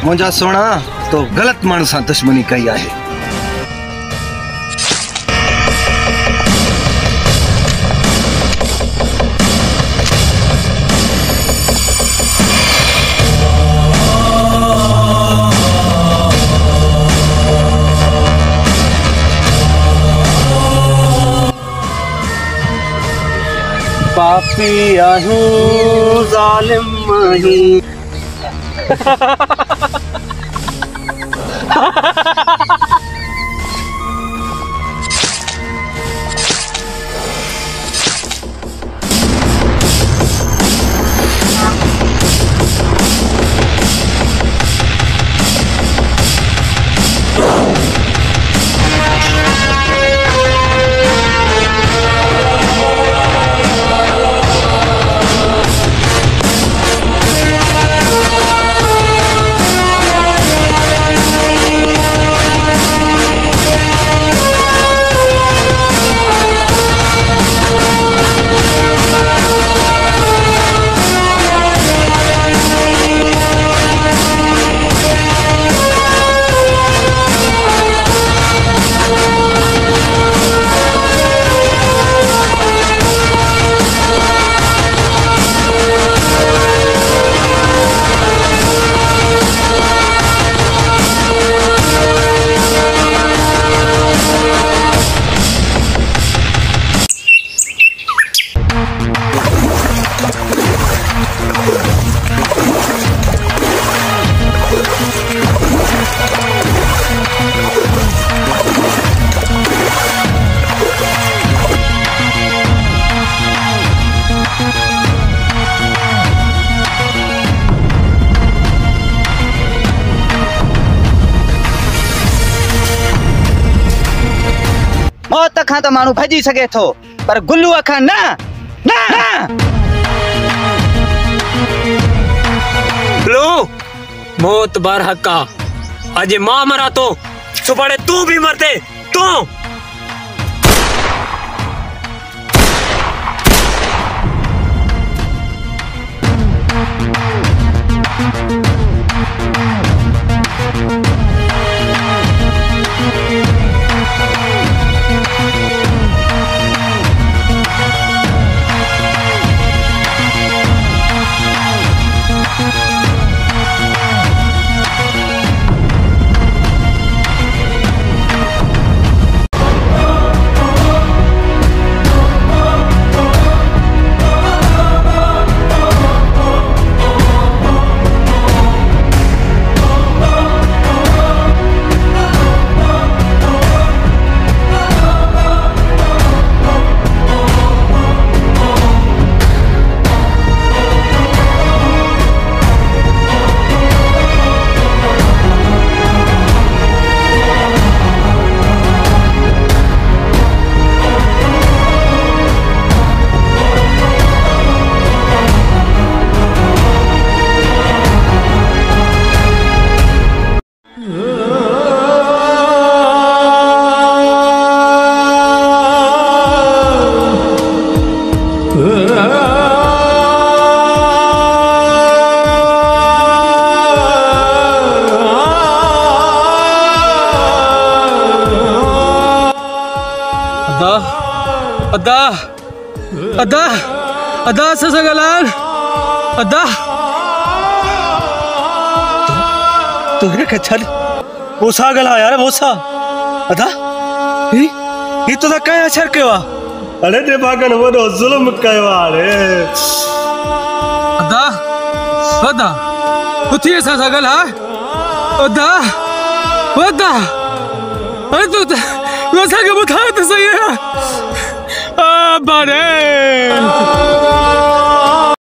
मुझा सोना तो गलत मानू सा दुश्मनी कई है। पापी आहूं जालिम ही मौत खां तो मानू भजी सके थो पर गुल्लू खां ना ना लो मौत बार हक्का आज मां मरा तो सुबह तू भी मरते तू। अदा अदा अदा ससगलाल अदा तुरे के छल मोसा गला यार मोसा अदा ये तो क्या असर कयो अरे ने भागन वो जुल्म कयो अरे अदा अदा उठी ससगला अदा अदा अरे तू वैसा के बता तो सही है बारे